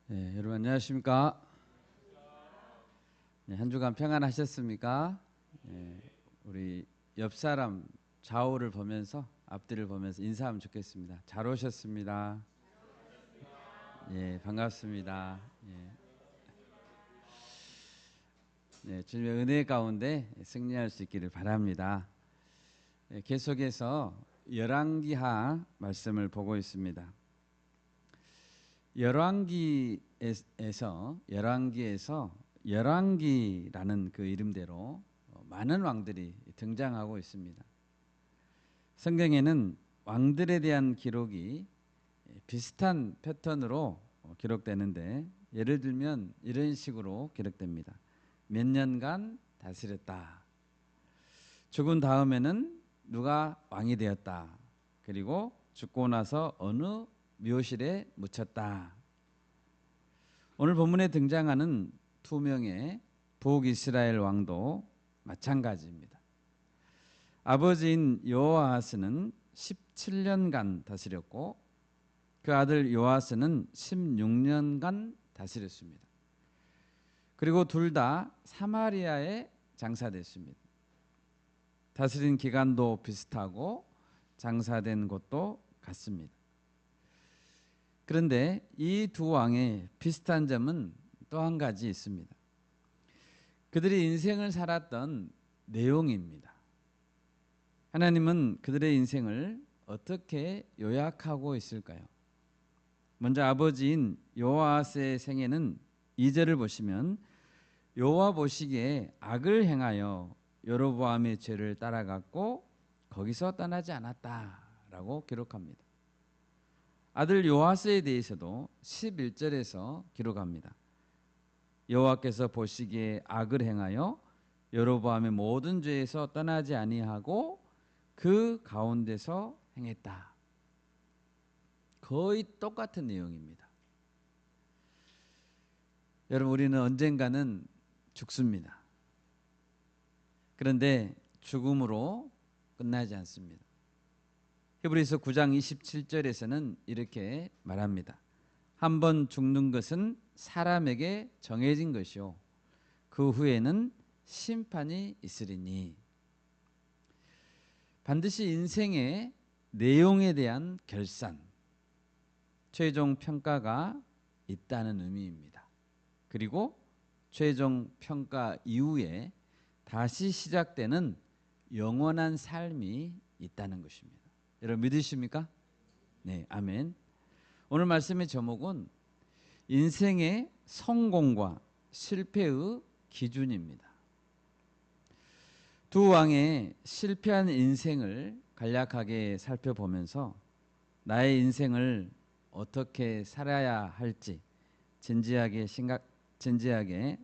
네, 여러분 안녕하십니까? 네, 한 주간 평안하셨습니까? 네, 우리 옆 사람 좌우를 보면서 앞뒤를 보면서 인사하면 좋겠습니다. 잘 오셨습니다. 예, 반갑습니다. 예. 네, 주님의 은혜 가운데 승리할 수 있기를 바랍니다. 예, 계속해서 열왕기하 말씀을 보고 있습니다. 열왕기에서 열왕기라는 그 이름대로 많은 왕들이 등장하고 있습니다. 성경에는 왕들에 대한 기록이 비슷한 패턴으로 기록되는데, 예를 들면 이런 식으로 기록됩니다. 몇 년간 다스렸다. 죽은 다음에는 누가 왕이 되었다. 그리고 죽고 나서 어느 묘실에 묻혔다. 오늘 본문에 등장하는 두 명의 북이스라엘 왕도 마찬가지입니다. 아버지인 여호아하스는 17년간 다스렸고 그 아들 요아스는 16년간 다스렸습니다. 그리고 둘 다 사마리아에 장사됐습니다. 다스린 기간도 비슷하고 장사된 곳도 같습니다. 그런데 이 두 왕의 비슷한 점은 또 한 가지 있습니다. 그들이 인생을 살았던 내용입니다. 하나님은 그들의 인생을 어떻게 요약하고 있을까요? 먼저 아버지인 요아스의 생애는 2절을 보시면 여호와 보시기에 악을 행하여 여로보암의 죄를 따라갔고 거기서 떠나지 않았다라고 기록합니다. 아들 요아스에 대해서도 11절에서 기록합니다. 여호와께서 보시기에 악을 행하여 여로보암의 모든 죄에서 떠나지 아니하고 그 가운데서 행했다. 거의 똑같은 내용입니다. 여러분, 우리는 언젠가는 죽습니다. 그런데 죽음으로 끝나지 않습니다. 히브리서 9장 27절에서는 이렇게 말합니다. 한 번 죽는 것은 사람에게 정해진 것이요 그 후에는 심판이 있으리니. 반드시 인생의 내용에 대한 결산, 최종 평가가 있다는 의미입니다. 그리고 최종 평가 이후에 다시 시작되는 영원한 삶이 있다는 것입니다. 여러분 믿으십니까? 네, 아멘. 오늘 말씀의 제목은 인생의 성공과 실패의 기준입니다. 두 왕의 실패한 인생을 간략하게 살펴보면서 나의 인생을 어떻게 살아야 할지 진지하게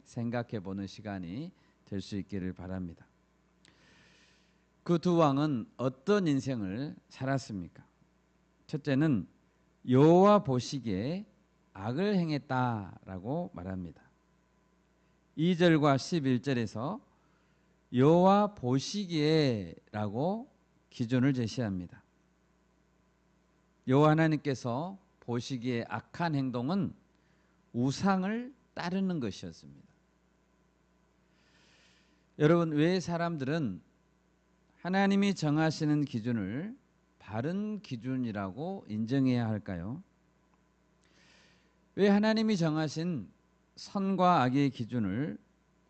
생각해 보는 시간이 될 수 있기를 바랍니다. 그 두 왕은 어떤 인생을 살았습니까? 첫째는 여호와 보시기에 악을 행했다라고 말합니다. 2절과 11절에서 여호와 보시기에라고 기준을 제시합니다. 여호와 하나님께서 보시기에 악한 행동은 우상을 따르는 것이었습니다. 여러분, 왜 사람들은 하나님이 정하시는 기준을 바른 기준이라고 인정해야 할까요? 왜 하나님이 정하신 선과 악의 기준을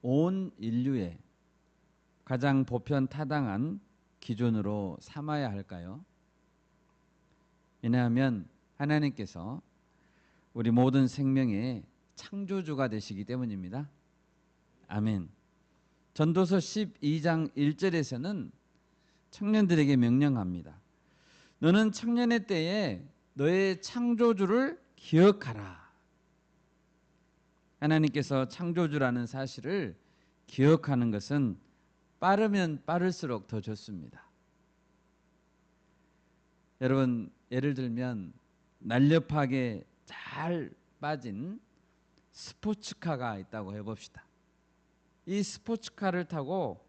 온 인류의 가장 보편 타당한 기준으로 삼아야 할까요? 왜냐하면 하나님께서 우리 모든 생명의 창조주가 되시기 때문입니다. 아멘. 전도서 12장 1절에서는 청년들에게 명령합니다. 너는 청년의 때에 너의 창조주를 기억하라. 하나님께서 창조주라는 사실을 기억하는 것은 빠르면 빠를수록 더 좋습니다. 여러분, 예를 들면 날렵하게 잘 빠진 스포츠카가 있다고 해봅시다. 이 스포츠카를 타고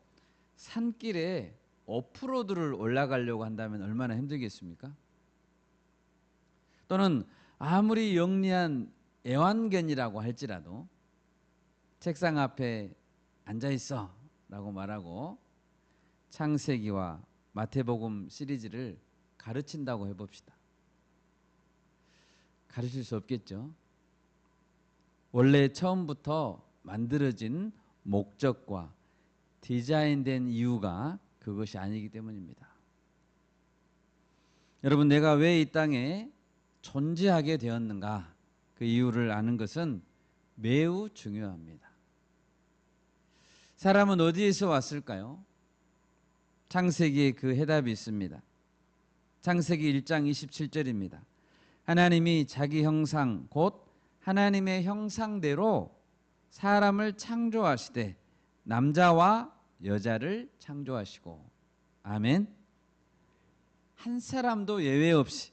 산길에 오프로드를 올라가려고 한다면 얼마나 힘들겠습니까? 또는 아무리 영리한 애완견이라고 할지라도 책상 앞에 앉아 있어 라고 말하고 창세기와 마태복음 시리즈를 가르친다고 해봅시다. 가르칠 수 없겠죠. 원래 처음부터 만들어진 목적과 디자인된 이유가 그것이 아니기 때문입니다. 여러분, 내가 왜 이 땅에 존재하게 되었는가, 그 이유를 아는 것은 매우 중요합니다. 사람은 어디에서 왔을까요? 창세기에 그 해답이 있습니다. 창세기 1장 27절입니다. 하나님이 자기 형상 곧 하나님의 형상대로 사람을 창조하시되 남자와 여자를 창조하시고. 아멘. 한 사람도 예외 없이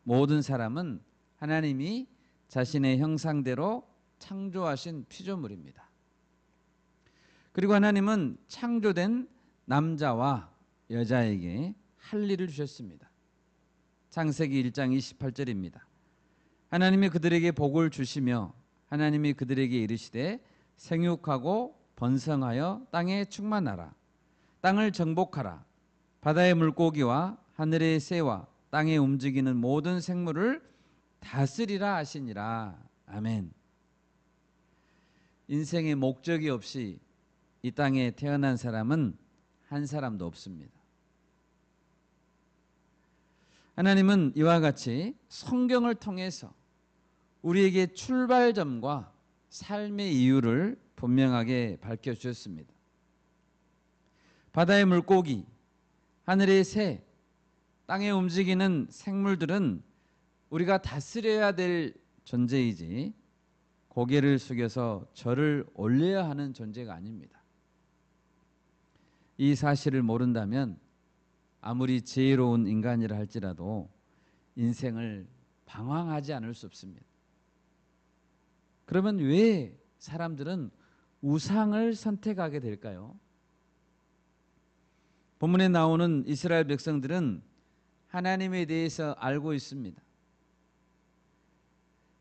모든 사람은 하나님이 자신의 형상대로 창조하신 피조물입니다. 그리고 하나님은 창조된 남자와 여자에게 할 일을 주셨습니다. 창세기 1장 28절입니다. 하나님이 그들에게 복을 주시며 하나님이 그들에게 이르시되 생육하고 번성하여 땅에 충만하라. 땅을 정복하라. 바다의 물고기와 하늘의 새와 땅에 움직이는 모든 생물을 다스리라 하시니라. 아멘. 인생의 목적이 없이 이 땅에 태어난 사람은 한 사람도 없습니다. 하나님은 이와 같이 성경을 통해서 우리에게 출발점과 삶의 이유를 분명하게 밝혀주셨습니다. 바다의 물고기, 하늘의 새, 땅에 움직이는 생물들은 우리가 다스려야 될 존재이지 고개를 숙여서 절을 올려야 하는 존재가 아닙니다. 이 사실을 모른다면 아무리 지혜로운 인간이라 할지라도 인생을 방황하지 않을 수 없습니다. 그러면 왜 사람들은 우상을 선택하게 될까요? 본문에 나오는 이스라엘 백성들은 하나님에 대해서 알고 있습니다.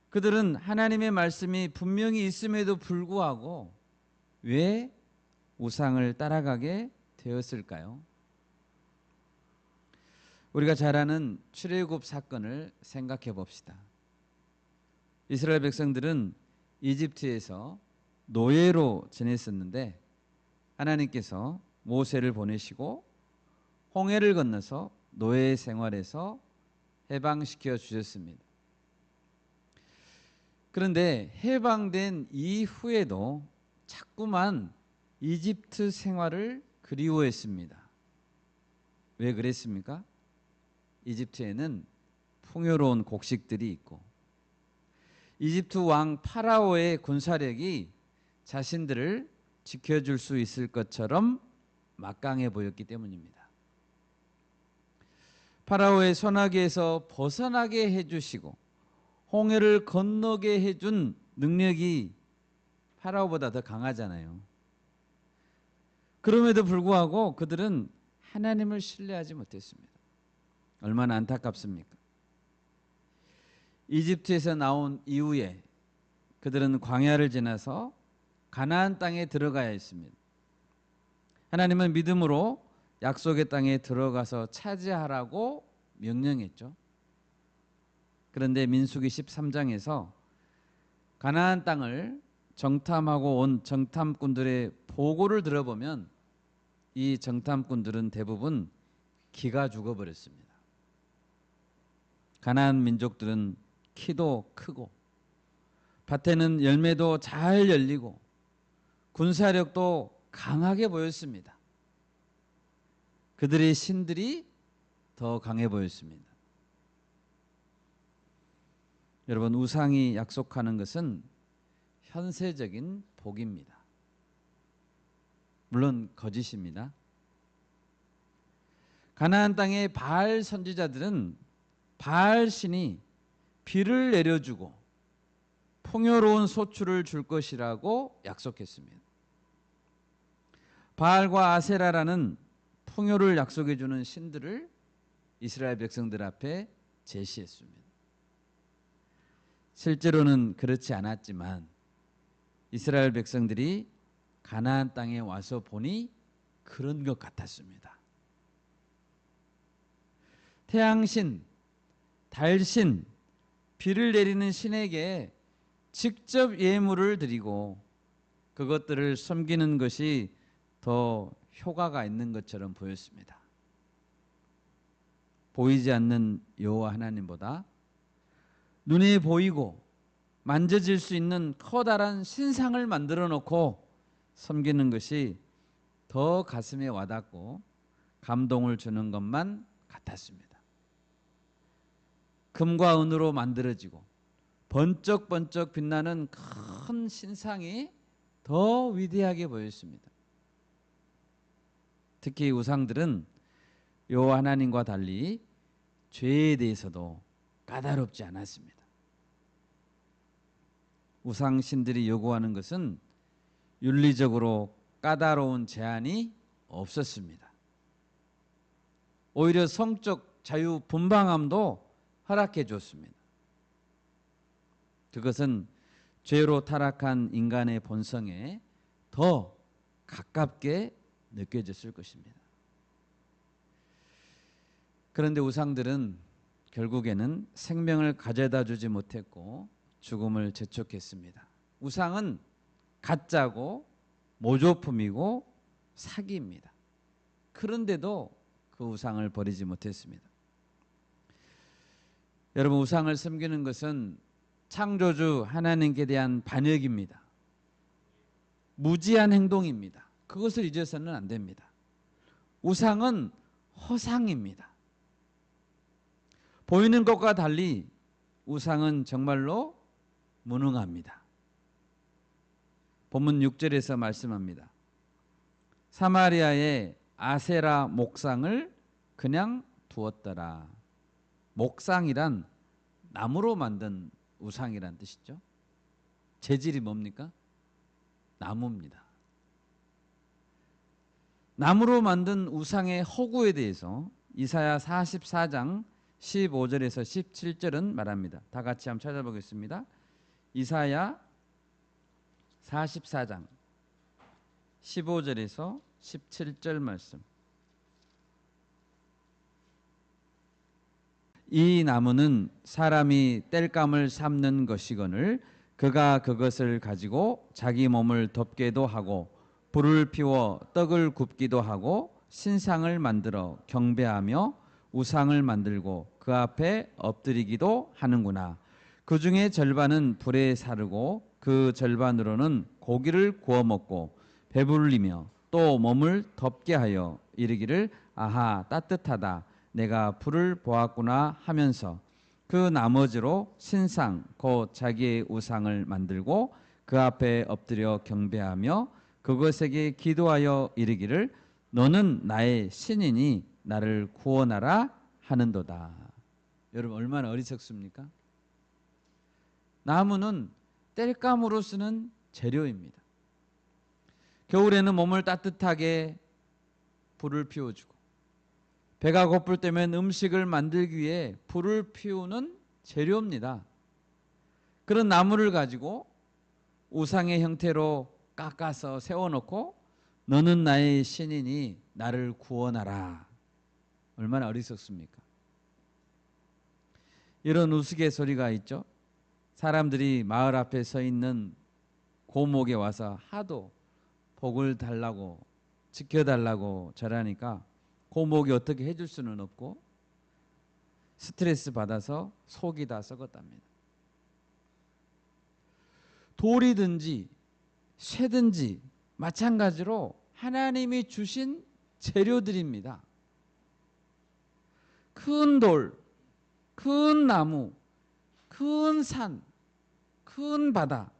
그들은 하나님의 말씀이 분명히 있음에도 불구하고 왜 우상을 따라가게 되었을까요? 우리가 잘 아는 출애굽 사건을 생각해 봅시다. 이스라엘 백성들은 이집트에서 노예로 지냈었는데 하나님께서 모세를 보내시고 홍해를 건너서 노예 생활에서 해방시켜 주셨습니다. 그런데 해방된 이후에도 자꾸만 이집트 생활을 그리워했습니다. 왜 그랬습니까? 이집트에는 풍요로운 곡식들이 있고 이집트 왕 파라오의 군사력이 자신들을 지켜줄 수 있을 것처럼 막강해 보였기 때문입니다. 파라오의 손아귀에서 벗어나게 해주시고 홍해를 건너게 해준 능력이 파라오보다 더 강하잖아요. 그럼에도 불구하고 그들은 하나님을 신뢰하지 못했습니다. 얼마나 안타깝습니까? 이집트에서 나온 이후에 그들은 광야를 지나서 가나안 땅에 들어가야 했습니다. 하나님은 믿음으로 약속의 땅에 들어가서 차지하라고 명령했죠. 그런데 민수기 13장에서 가나안 땅을 정탐하고 온 정탐꾼들의 보고를 들어보면 이 정탐꾼들은 대부분 기가 죽어버렸습니다. 가나안 민족들은 키도 크고 밭에는 열매도 잘 열리고 군사력도 강하게 보였습니다. 그들의 신들이 더 강해 보였습니다. 여러분, 우상이 약속하는 것은 현세적인 복입니다. 물론 거짓입니다. 가나안 땅의 바알 선지자들은 바알 신이 비를 내려주고 풍요로운 소출을 줄 것이라고 약속했습니다. 바알과 아세라라는 풍요를 약속해 주는 신들을 이스라엘 백성들 앞에 제시했습니다. 실제로는 그렇지 않았지만 이스라엘 백성들이 가나안 땅에 와서 보니 그런 것 같았습니다. 태양신, 달신, 비를 내리는 신에게 직접 예물을 드리고 그것들을 섬기는 것이 더 효과가 있는 것처럼 보였습니다. 보이지 않는 여호와 하나님보다 눈에 보이고 만져질 수 있는 커다란 신상을 만들어 놓고 섬기는 것이 더 가슴에 와닿고 감동을 주는 것만 같았습니다. 금과 은으로 만들어지고 번쩍번쩍 빛나는 큰 신상이 더 위대하게 보였습니다. 특히 우상들은 여호와 하나님과 달리 죄에 대해서도 까다롭지 않았습니다. 우상신들이 요구하는 것은 윤리적으로 까다로운 제한이 없었습니다. 오히려 성적 자유 분방함도 허락해 줬습니다. 그것은 죄로 타락한 인간의 본성에 더 가깝게 느껴졌을 것입니다. 그런데 우상들은 결국에는 생명을 가져다 주지 못했고 죽음을 재촉했습니다. 우상은 가짜고 모조품이고 사기입니다. 그런데도 그 우상을 버리지 못했습니다. 여러분, 우상을 섬기는 것은 창조주 하나님께 대한 반역입니다. 무지한 행동입니다. 그것을 잊어서는 안 됩니다. 우상은 허상입니다. 보이는 것과 달리 우상은 정말로 무능합니다. 본문 6절에서 말씀합니다. 사마리아의 아세라 목상을 그냥 두었더라. 목상이란 나무로 만든 우상이란 뜻이죠. 재질이 뭡니까? 나무입니다. 나무로 만든 우상의 허구에 대해서 이사야 44장 15절에서 17절은 말합니다. 다 같이 한번 찾아보겠습니다. 이사야 44장 15절에서 17절 말씀. 이 나무는 사람이 땔감을 삶는 것이거늘 그가 그것을 가지고 자기 몸을 덮게도 하고 불을 피워 떡을 굽기도 하고 신상을 만들어 경배하며 우상을 만들고 그 앞에 엎드리기도 하는구나. 그 중에 절반은 불에 사르고 그 절반으로는 고기를 구워 먹고 배불리며 또 몸을 덮게 하여 이르기를 아하 따뜻하다 내가 불을 보았구나 하면서 그 나머지로 신상 곧 자기의 우상을 만들고 그 앞에 엎드려 경배하며 그것에게 기도하여 이르기를 너는 나의 신이니 나를 구원하라 하는도다. 여러분, 얼마나 어리석습니까? 나무는 땔감으로 쓰는 재료입니다. 겨울에는 몸을 따뜻하게 불을 피워주고 배가 고플 때면 음식을 만들기 위해 불을 피우는 재료입니다. 그런 나무를 가지고 우상의 형태로 깎아서 세워놓고 너는 나의 신이니 나를 구원하라. 얼마나 어리석습니까? 이런 우스갯소리가 있죠. 사람들이 마을 앞에 서 있는 고목에 와서 하도 복을 달라고 지켜달라고 절하니까 고목이 어떻게 해줄 수는 없고 스트레스 받아서 속이 다 썩었답니다. 돌이든지 쇠든지 마찬가지로 하나님이 주신 재료들입니다. 큰 돌, 큰 나무, 큰 산, 큰 바다,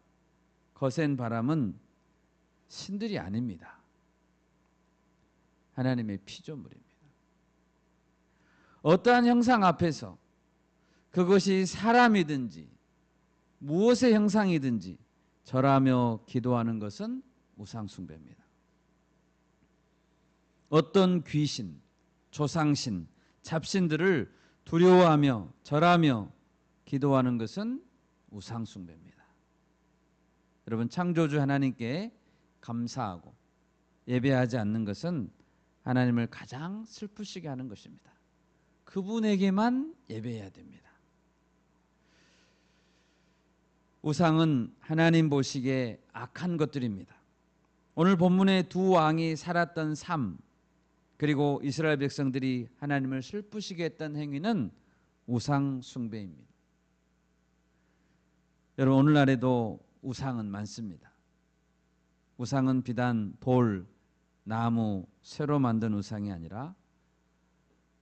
거센 바람은 신들이 아닙니다. 하나님의 피조물입니다. 어떠한 형상 앞에서 그것이 사람이든지 무엇의 형상이든지 절하며 기도하는 것은 우상 숭배입니다. 어떤 귀신, 조상신, 잡신들을 두려워하며 절하며 기도하는 것은 우상 숭배입니다. 여러분, 창조주 하나님께 감사하고 예배하지 않는 것은 하나님을 가장 슬프시게 하는 것입니다. 그분에게만 예배해야 됩니다. 우상은 하나님 보시기에 악한 것들입니다. 오늘 본문의 두 왕이 살았던 삶, 그리고 이스라엘 백성들이 하나님을 슬프시게 했던 행위는 우상 숭배입니다. 여러분, 오늘날에도 우상은 많습니다. 우상은 비단 돌, 나무, 쇠로 만든 우상이 아니라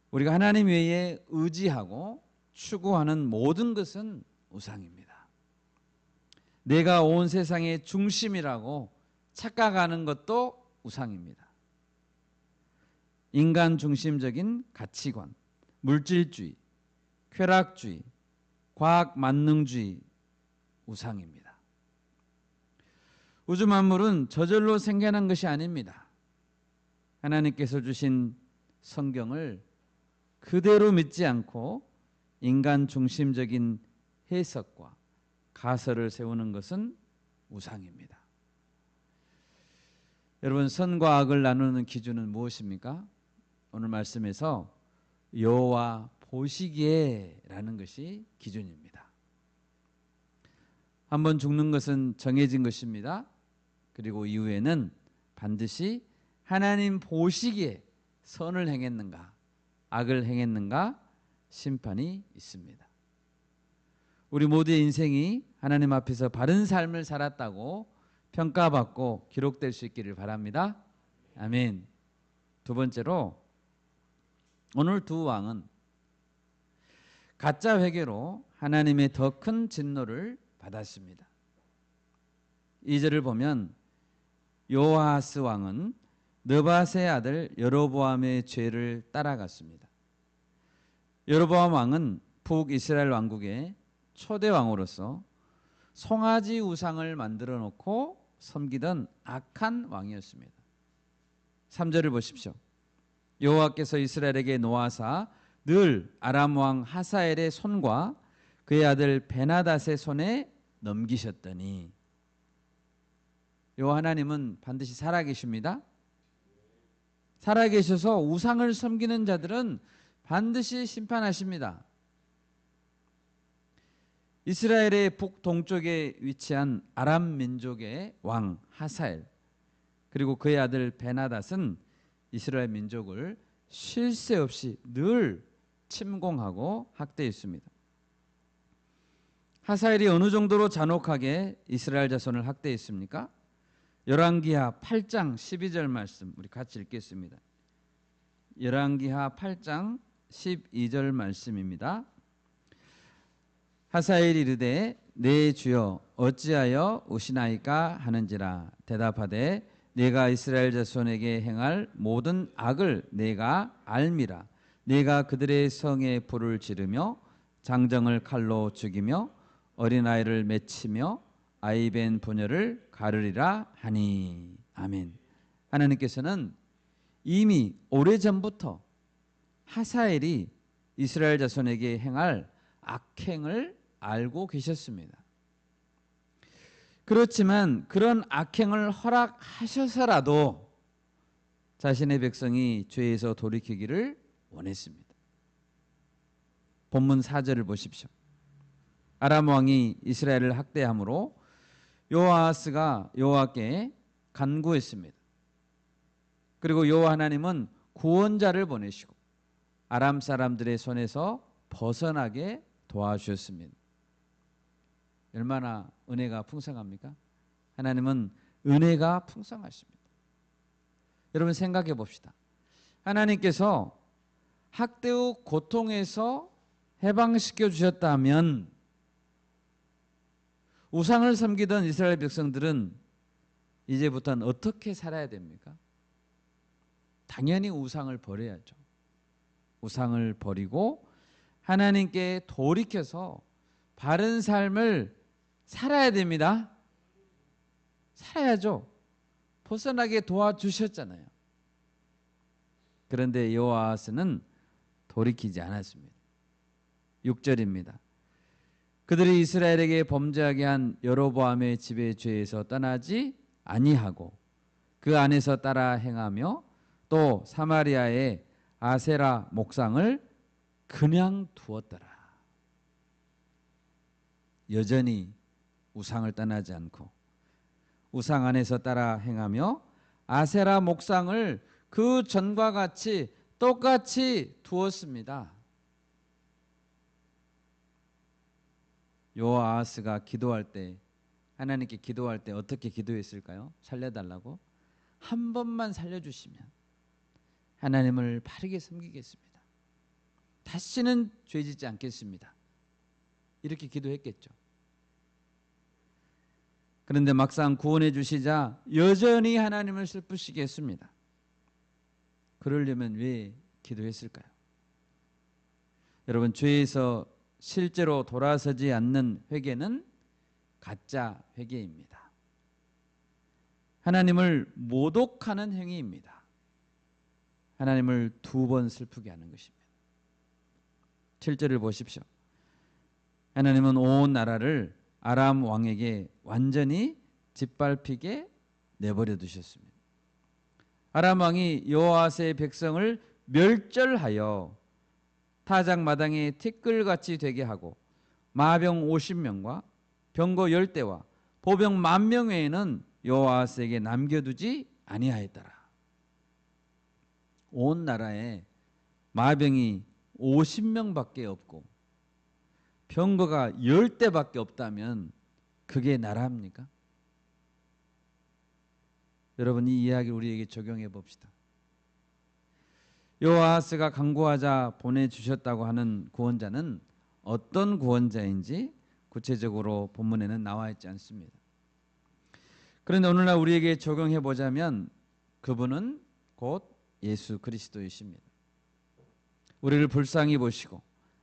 우리가 하나님 외에 의지하고 추구하는 모든 것은 우상입니다. 내가 온 세상의 중심이라고 착각하는 것도 우상입니다. 인간 중심적인 가치관, 물질주의, 쾌락주의, 과학 만능주의, 우상입니다. 우주 만물은 저절로 생겨난 것이 아닙니다. 하나님께서 주신 성경을 그대로 믿지 않고 인간 중심적인 해석과 가설을 세우는 것은 우상입니다. 여러분, 선과 악을 나누는 기준은 무엇입니까? 오늘 말씀에서 여호와 보시기에라는 것이 기준입니다. 한번 죽는 것은 정해진 것입니다. 그리고 이후에는 반드시 하나님 보시기에 선을 행했는가, 악을 행했는가 심판이 있습니다. 우리 모두의 인생이 하나님 앞에서 바른 삶을 살았다고 평가받고 기록될 수 있기를 바랍니다. 아멘. 두 번째로, 오늘 두 왕은 가짜 회개로 하나님의 더 큰 진노를 받았습니다. 2절을 보면 요아하스 왕은 느밧의 아들 여로보암의 죄를 따라갔습니다. 여로보암 왕은 북이스라엘 왕국의 초대 왕으로서 송아지 우상을 만들어 놓고 섬기던 악한 왕이었습니다. 3절을 보십시오. 여호와께서 이스라엘에게 노하사 늘 아람 왕 하사엘의 손과 그의 아들 베나닷의 손에 넘기셨더니, 요 하나님은 반드시 살아계십니다. 살아계셔서 우상을 섬기는 자들은 반드시 심판하십니다. 이스라엘의 북동쪽에 위치한 아람 민족의 왕 하사엘, 그리고 그의 아들 베나닷은 이스라엘 민족을 쉴 새 없이 늘 침공하고 학대했습니다. 하사엘이 어느 정도로 잔혹하게 이스라엘 자손을 학대했습니까? 열왕기하 8장 12절 말씀 우리 같이 읽겠습니다. 열왕기하 8장 12절 말씀입니다. 하사엘이 이르되 내 주여 어찌하여 우시나이까 하는지라. 대답하되 내가 이스라엘 자손에게 행할 모든 악을 내가 알미라. 내가 그들의 성에 불을 지르며 장정을 칼로 죽이며 어린아이를 맺히며 아이벤 부녀를 가르리라 하니. 아멘. 하나님께서는 이미 오래전부터 하사엘이 이스라엘 자손에게 행할 악행을 알고 계셨습니다. 그렇지만 그런 악행을 허락하셔서라도 자신의 백성이 죄에서 돌이키기를 원했습니다. 본문 4절을 보십시오. 아람 왕이 이스라엘을 학대함으로 여호아하스가 여호와께 간구했습니다. 그리고 여호와 하나님은 구원자를 보내시고 아람 사람들의 손에서 벗어나게 도와주셨습니다. 얼마나 은혜가 풍성합니까? 하나님은 은혜가 풍성하십니다. 여러분 생각해 봅시다. 하나님께서 학대 후 고통에서 해방시켜 주셨다면 우상을 섬기던 이스라엘 백성들은 이제부터는 어떻게 살아야 됩니까? 당연히 우상을 버려야죠. 우상을 버리고 하나님께 돌이켜서 바른 삶을 살아야 됩니다. 살아야죠. 벗어나게 도와주셨잖아요. 그런데 여호아하스는 돌이키지 않았습니다. 6절입니다. 그들이 이스라엘에게 범죄하게 한 여로보암의 집의 죄에서 떠나지 아니하고 그 안에서 따라 행하며 또 사마리아의 아세라 목상을 그냥 두었더라. 여전히 우상을 떠나지 않고 우상 안에서 따라 행하며 아세라 목상을 그 전과 같이 똑같이 두었습니다. 요아스가 기도할 때, 하나님께 기도할 때 어떻게 기도했을까요? 살려달라고? 한 번만 살려주시면 하나님을 바르게 섬기겠습니다. 다시는 죄짓지 않겠습니다. 이렇게 기도했겠죠. 그런데 막상 구원해 주시자 여전히 하나님을 슬프시게 했습니다. 그러려면 왜 기도했을까요? 여러분, 죄에서 실제로 돌아서지 않는 회개는 가짜 회개입니다. 하나님을 모독하는 행위입니다. 하나님을 두 번 슬프게 하는 것입니다. 7절을 보십시오. 하나님은 온 나라를 아람 왕에게 완전히 짓밟히게 내버려 두셨습니다. 아람 왕이 여호와스의 백성을 멸절하여 타작마당에 티끌같이 되게 하고 마병 50명과 병거 10대와 보병 10,000명 외에는 여호와스에게 남겨두지 아니하였더라. 온 나라에 마병이 50명밖에 없고 병거가 10대밖에 없다면 그게 나라입니까? 여러분, 이 이야기를 우리에게 적용해 봅시다. 요아스가 간구하자 보내주셨다고 하는 구원자는 어떤 구원자인지 구체적으로 본문에는 나와 있지 않습니다. 그런데 오늘날 우리에게 적용해 보자면 그분은 곧 예수 그리스도이십니다. 우리를 불쌍히 보시고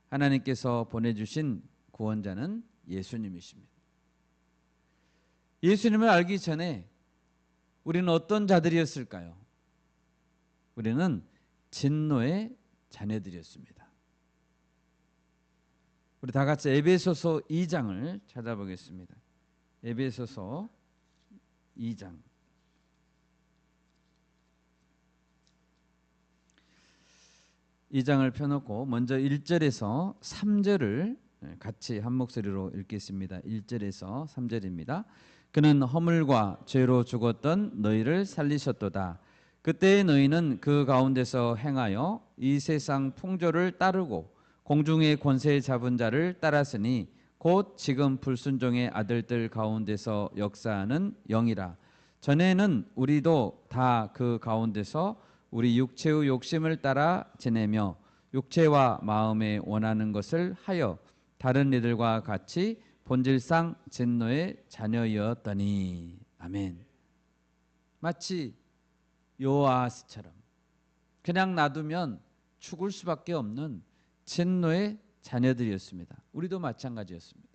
하나님께서 보내주신 구원자는 예수님이십니다. 예수님을 알기 전에 우리는 어떤 자들이었을까요? 우리는 진노의 자녀들이었습니다. 우리 다 같이 에베소서 2장을 찾아보겠습니다. 에베소서 2장. 이 장을 펴놓고 먼저 1절에서 3절을 같이 한 목소리로 읽겠습니다. 1절에서 3절입니다. 그는 허물과 죄로 죽었던 너희를 살리셨도다. 그때의 너희는 그 가운데서 행하여 이 세상 풍조를 따르고 공중의 권세 잡은 자를 따랐으니 곧 지금 불순종의 아들들 가운데서 역사하는 영이라. 전에는 우리도 다 그 가운데서 우리 육체의 욕심을 따라 지내며 육체와 마음에 원하는 것을 하여 다른 이들과 같이 본질상 진노의 자녀였더니. 아멘. 마치 요아스처럼 그냥 놔두면 죽을 수밖에 없는 진노의 자녀들이었습니다. 우리도 마찬가지였습니다.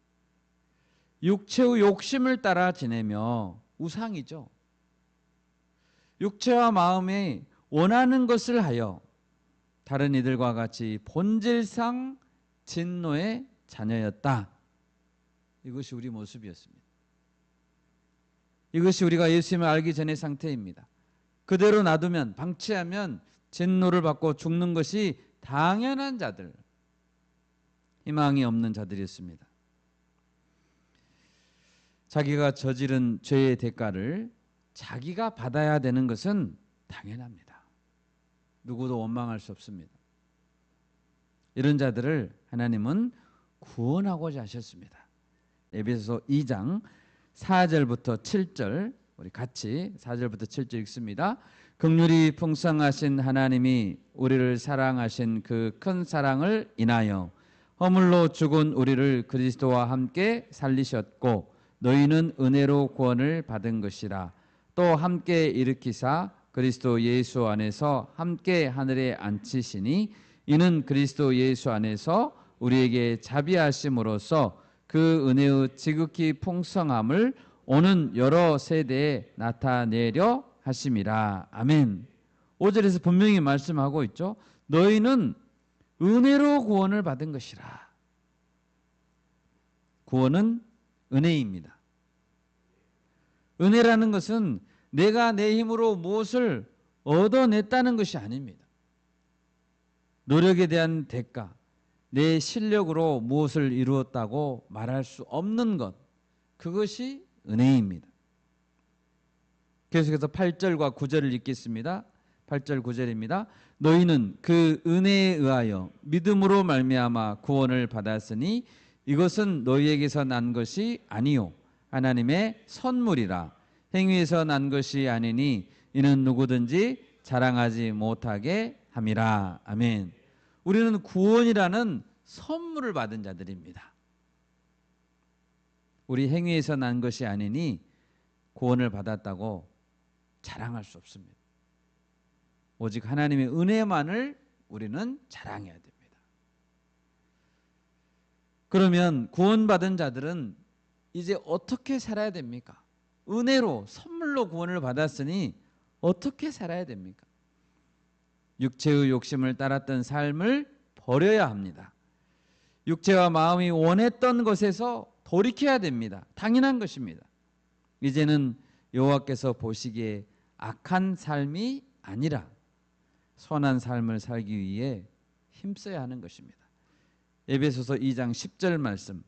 육체의 욕심을 따라 지내며, 우상이죠. 육체와 마음에 원하는 것을 하여 다른 이들과 같이 본질상 진노의 자녀였다. 이것이 우리 모습이었습니다. 이것이 우리가 예수님을 알기 전의 상태입니다. 그대로 놔두면, 방치하면 진노를 받고 죽는 것이 당연한 자들, 희망이 없는 자들이었습니다. 자기가 저지른 죄의 대가를 자기가 받아야 되는 것은 당연합니다. 누구도 원망할 수 없습니다. 이런 자들을 하나님은 구원하고자 하셨습니다. 에베소서 2장 4절부터 7절, 우리 같이 4절부터 7절 읽습니다. 긍휼이 풍성하신 하나님이 우리를 사랑하신 그 큰 사랑을 인하여 허물로 죽은 우리를 그리스도와 함께 살리셨고 너희는 은혜로 구원을 받은 것이라. 또 함께 일으키사 그리스도 예수 안에서 함께 하늘에 앉히시니 이는 그리스도 예수 안에서 우리에게 자비하심으로써 그 은혜의 지극히 풍성함을 오는 여러 세대에 나타내려 하심이라. 아멘. 5절에서 분명히 말씀하고 있죠. 너희는 은혜로 구원을 받은 것이라. 구원은 은혜입니다. 은혜라는 것은 내가 내 힘으로 무엇을 얻어냈다는 것이 아닙니다. 노력에 대한 대가, 내 실력으로 무엇을 이루었다고 말할 수 없는 것, 그것이 은혜입니다. 계속해서 8절과 9절을 읽겠습니다. 8절 9절입니다. 너희는 그 은혜에 의하여 믿음으로 말미암아 구원을 받았으니 이것은 너희에게서 난 것이 아니요 하나님의 선물이라. 행위에서 난 것이 아니니 이는 누구든지 자랑하지 못하게 함이라. 아멘. 우리는 구원이라는 선물을 받은 자들입니다. 우리 행위에서 난 것이 아니니 구원을 받았다고 자랑할 수 없습니다. 오직 하나님의 은혜만을 우리는 자랑해야 됩니다. 그러면 구원받은 자들은 이제 어떻게 살아야 됩니까? 은혜로 선물로 구원을 받았으니 어떻게 살아야 됩니까? 육체의 욕심을 따랐던 삶을 버려야 합니다. 육체와 마음이 원했던 것에서 돌이켜야 됩니다. 당연한 것입니다. 이제는 여호와께서 보시기에 악한 삶이 아니라 선한 삶을 살기 위해 힘써야 하는 것입니다. 에베소서 2장 10절 말씀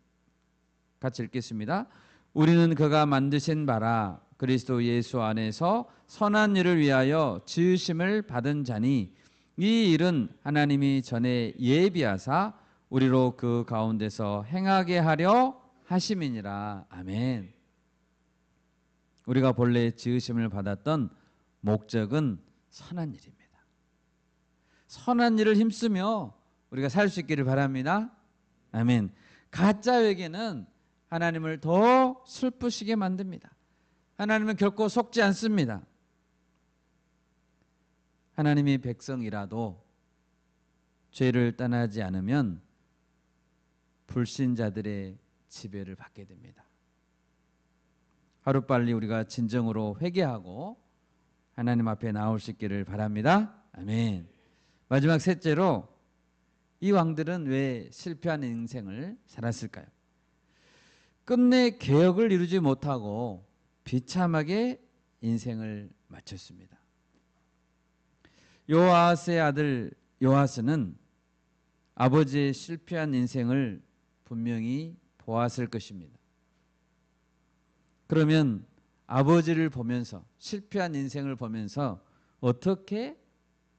같이 읽겠습니다. 우리는 그가 만드신 바라 그리스도 예수 안에서 선한 일을 위하여 지으심을 받은 자니 이 일은 하나님이 전에 예비하사 우리로 그 가운데서 행하게 하려 하심이니라. 아멘. 우리가 본래 지으심을 받았던 목적은 선한 일입니다. 선한 일을 힘쓰며 우리가 살 수 있기를 바랍니다. 아멘. 가짜에게는 하나님을 더 슬프시게 만듭니다. 하나님은 결코 속지 않습니다. 하나님의 백성이라도 죄를 떠나지 않으면 불신자들의 지배를 받게 됩니다. 하루빨리 우리가 진정으로 회개하고 하나님 앞에 나올 수 있기를 바랍니다. 아멘. 마지막 셋째로 이 왕들은 왜 실패한 인생을 살았을까요? 끝내 개혁을 이루지 못하고 비참하게 인생을 마쳤습니다. 요아스의 아들 요아스는 아버지의 실패한 인생을 분명히 보았을 것입니다. 그러면 아버지를 보면서 실패한 인생을 보면서 어떻게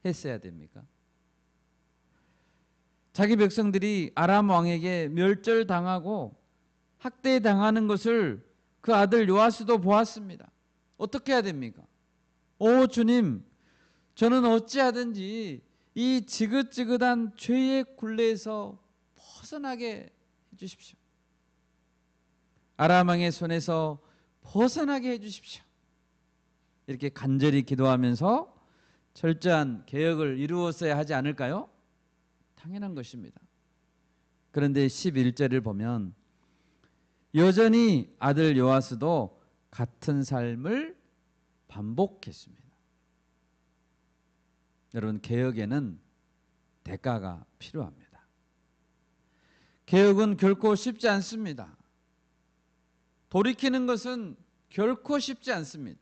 했어야 됩니까? 자기 백성들이 아람 왕에게 멸절당하고 학대당하는 것을 그 아들 요아스도 보았습니다. 어떻게 해야 됩니까? 오 주님, 저는 어찌하든지 이 지긋지긋한 죄의 굴레에서 벗어나게 해주십시오. 아람 왕의 손에서 벗어나게 해주십시오. 이렇게 간절히 기도하면서 철저한 개혁을 이루었어야 하지 않을까요? 당연한 것입니다. 그런데 11절을 보면 여전히 아들 요아스도 같은 삶을 반복했습니다. 여러분, 개혁에는 대가가 필요합니다. 개혁은 결코 쉽지 않습니다. 돌이키는 것은 결코 쉽지 않습니다.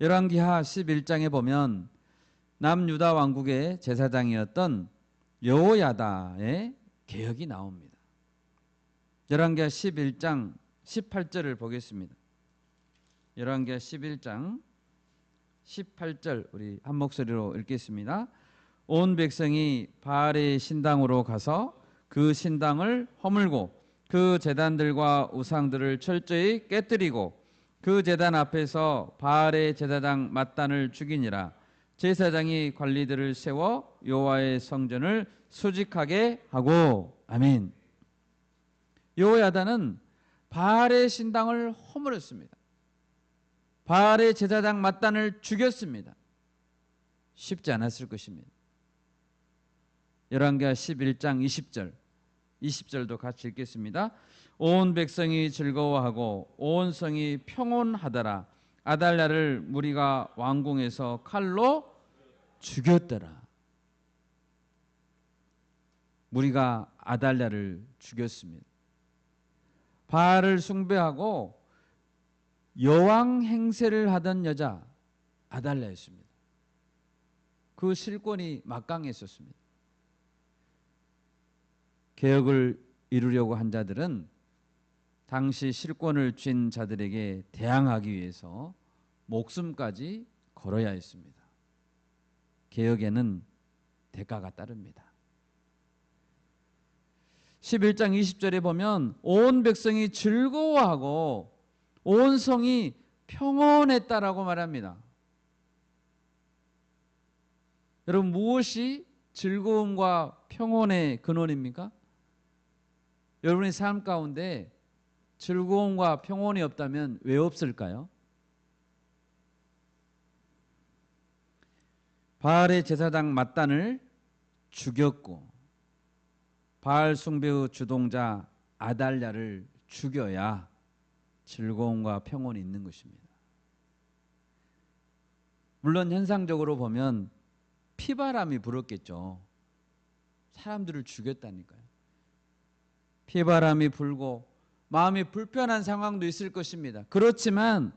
열왕기하 11장에 보면 남유다 왕국의 제사장이었던 여호야다의 개혁이 나옵니다. 열왕기하 11장 18절을 보겠습니다. 열왕기하 11장 18절 우리 한 목소리로 읽겠습니다. 온 백성이 바알의 신당으로 가서 그 신당을 허물고 그 제단들과 우상들을 철저히 깨뜨리고 그 제단 앞에서 바알의 제사장 맏단을 죽이니라. 제사장이 관리들을 세워 여호와의 성전을 수직하게 하고. 아멘. 여호야다는 바알의 신당을 허물었습니다. 바알의 제사장 맏단을 죽였습니다. 쉽지 않았을 것입니다. 열왕기하 11장 20절도 같이 읽겠습니다. 온 백성이 즐거워하고 온 성이 평온하더라. 아달랴를 무리가 왕궁에서 칼로 죽였더라. 무리가 아달랴를 죽였습니다. 바알을 숭배하고 여왕 행세를 하던 여자 아달랴였습니다. 그 실권이 막강했었습니다. 개혁을 이루려고 한 자들은 당시 실권을 쥔 자들에게 대항하기 위해서 목숨까지 걸어야 했습니다. 개혁에는 대가가 따릅니다. 11장 20절에 보면 온 백성이 즐거워하고 온 성이 평온했다라고 말합니다. 여러분, 무엇이 즐거움과 평온의 근원입니까? 여러분의 삶 가운데 즐거움과 평온이 없다면 왜 없을까요? 바알의 제사장 맏단을 죽였고 바알 숭배의 주동자 아달랴를 죽여야 즐거움과 평온이 있는 것입니다. 물론 현상적으로 보면 피바람이 불었겠죠. 사람들을 죽였다니까요. 피바람이 불고 마음이 불편한 상황도 있을 것입니다. 그렇지만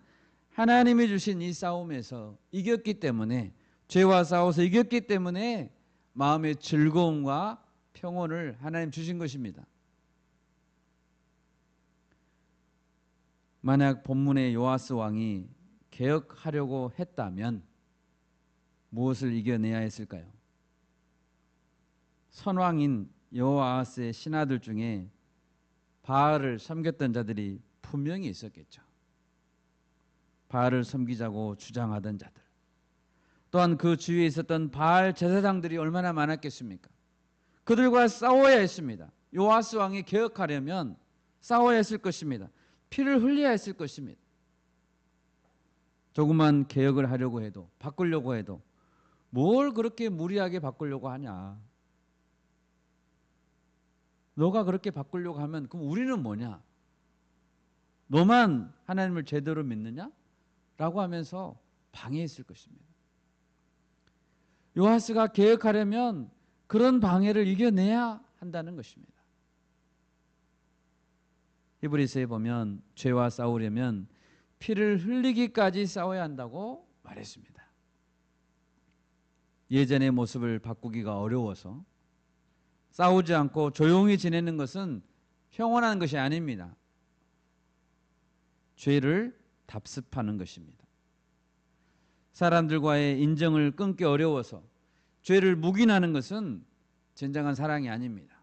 하나님이 주신 이 싸움에서 이겼기 때문에, 죄와 싸워서 이겼기 때문에 마음의 즐거움과 평온을 하나님 주신 것입니다. 만약 본문의 요아스 왕이 개혁하려고 했다면 무엇을 이겨내야 했을까요? 선왕인 여호아스의 신하들 중에 바알을 섬겼던 자들이 분명히 있었겠죠. 바알을 섬기자고 주장하던 자들, 또한 그 주위에 있었던 바알 제사장들이 얼마나 많았겠습니까? 그들과 싸워야 했습니다. 요아스 왕이 개혁하려면 싸워야 했을 것입니다. 피를 흘려야 했을 것입니다. 조금만 개혁을 하려고 해도, 바꾸려고 해도 뭘 그렇게 무리하게 바꾸려고 하냐? 너가 그렇게 바꾸려고 하면 그럼 우리는 뭐냐? 너만 하나님을 제대로 믿느냐? 라고 하면서 방해했을 것입니다. 요아스가 개혁하려면 그런 방해를 이겨내야 한다는 것입니다. 히브리서에 보면 죄와 싸우려면 피를 흘리기까지 싸워야 한다고 말했습니다. 예전의 모습을 바꾸기가 어려워서 싸우지 않고 조용히 지내는 것은 평온한 것이 아닙니다. 죄를 답습하는 것입니다. 사람들과의 인정을 끊기 어려워서 죄를 묵인하는 것은 진정한 사랑이 아닙니다.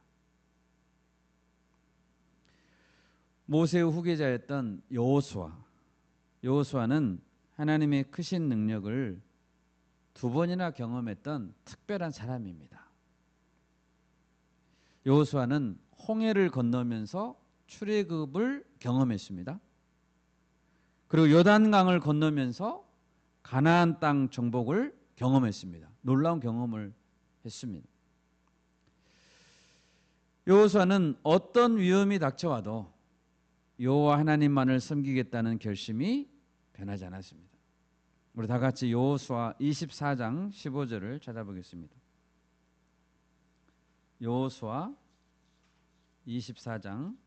모세의 후계자였던 여호수아는 하나님의 크신 능력을 2번이나 경험했던 특별한 사람입니다. 여호수아는 홍해를 건너면서 출애굽을 경험했습니다. 그리고 요단강을 건너면서 가나안 땅 정복을 경험했습니다. 놀라운 경험을 했습니다. 여호수아는 어떤 위험이 닥쳐와도 여호와 하나님만을 섬기겠다는 결심이 변하지 않았습니다. 우리 다 같이 여호수아 24장 15절을 찾아보겠습니다. 여호수아 24장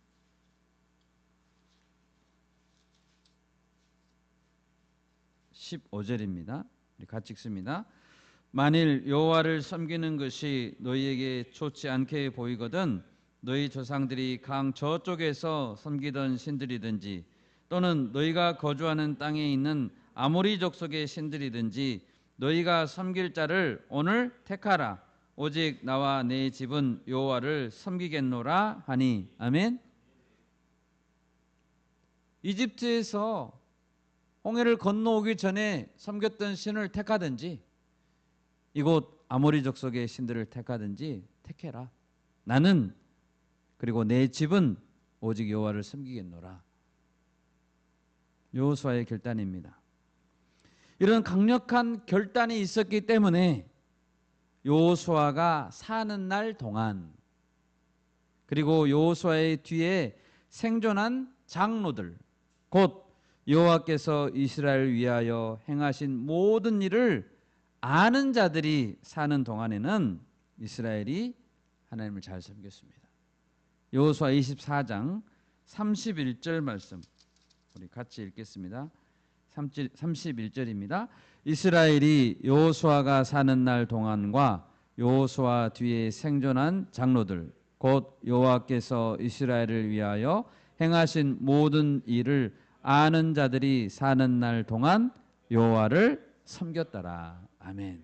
15절입니다. 우리 같이 읽습니다. 만일 여호와를 섬기는 것이 너희에게 좋지 않게 보이거든 너희 조상들이 강 저쪽에서 섬기던 신들이든지 또는 너희가 거주하는 땅에 있는 아모리 족속의 신들이든지 너희가 섬길 자를 오늘 택하라. 오직 나와 내 집은 여호와를 섬기겠노라 하니. 아멘. 이집트에서 홍해를 건너오기 전에 섬겼던 신을 택하든지 이곳 아모리 족속의 신들을 택하든지 택해라. 나는 그리고 내 집은 오직 여호와를 섬기겠노라. 여호수아의 결단입니다. 이런 강력한 결단이 있었기 때문에 여호수아가 사는 날 동안 그리고 여호수아의 뒤에 생존한 장로들 곧 여호와께서 이스라엘을 위하여 행하신 모든 일을 아는 자들이 사는 동안에는 이스라엘이 하나님을 잘 섬겼습니다. 여호수아 24장 31절 말씀 우리 같이 읽겠습니다. 31절입니다. 이스라엘이 여호수아가 사는 날 동안과 여호수아 뒤에 생존한 장로들 곧 여호와께서 이스라엘을 위하여 행하신 모든 일을 아는 자들이 사는 날 동안 여호와를 섬겼더라. 아멘.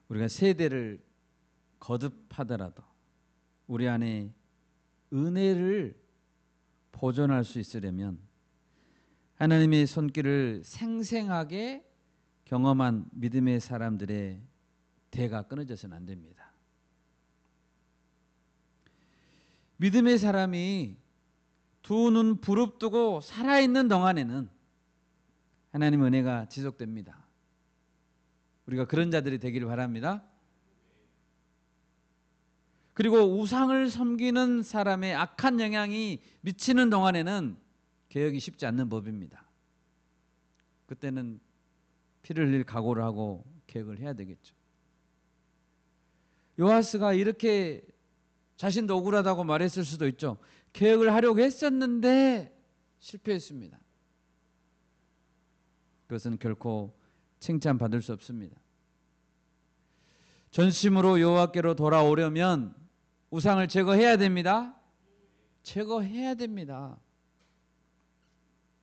우리가 세대를 거듭하더라도 우리 안에 은혜를 보존할 수 있으려면 하나님의 손길을 생생하게 경험한 믿음의 사람들의 대가 끊어져서는 안 됩니다. 믿음의 사람이 두 눈 부릅뜨고 살아있는 동안에는 하나님의 은혜가 지속됩니다. 우리가 그런 자들이 되기를 바랍니다. 그리고 우상을 섬기는 사람의 악한 영향이 미치는 동안에는 개혁이 쉽지 않는 법입니다. 그때는 피를 흘릴 각오를 하고 개혁을 해야 되겠죠. 요아스가 이렇게 자신도 억울하다고 말했을 수도 있죠. 개혁을 하려고 했었는데 실패했습니다. 그것은 결코 칭찬받을 수 없습니다. 전심으로 여호와께로 돌아오려면 우상을 제거해야 됩니다. 제거해야 됩니다.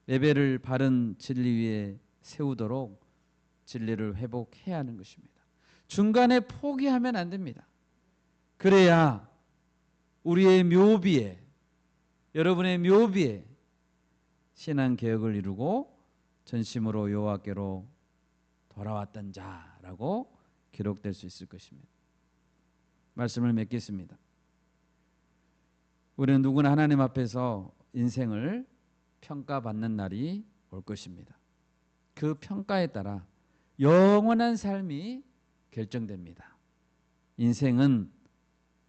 예배를 바른 진리 위에 세우도록 진리를 회복해야 하는 것입니다. 중간에 포기하면 안 됩니다. 그래야 우리의 묘비에 여러분의 묘비에 신앙 개혁을 이루고 전심으로 여호와께로 돌아왔던 자라고 기록될 수 있을 것입니다. 말씀을 맺겠습니다. 우리는 누구나 하나님 앞에서 인생을 평가받는 날이 올 것입니다. 그 평가에 따라 영원한 삶이 결정됩니다. 인생은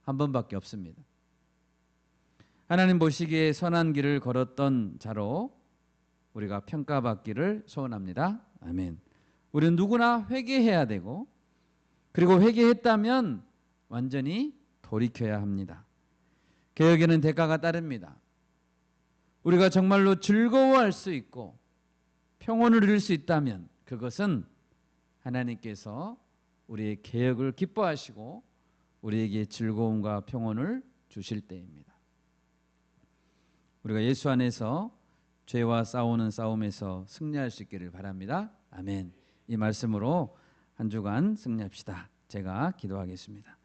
한 번밖에 없습니다. 하나님 보시기에 선한 길을 걸었던 자로 우리가 평가받기를 소원합니다. 아멘. 우리는 누구나 회개해야 되고 그리고 회개했다면 완전히 돌이켜야 합니다. 개혁에는 대가가 따릅니다. 우리가 정말로 즐거워할 수 있고 평온을 누릴 수 있다면 그것은 하나님께서 우리의 개혁을 기뻐하시고 우리에게 즐거움과 평온을 주실 때입니다. 우리가 예수 안에서 죄와 싸우는 싸움에서 승리할 수 있기를 바랍니다. 아멘. 이 말씀으로 한 주간 승리합시다. 제가 기도하겠습니다.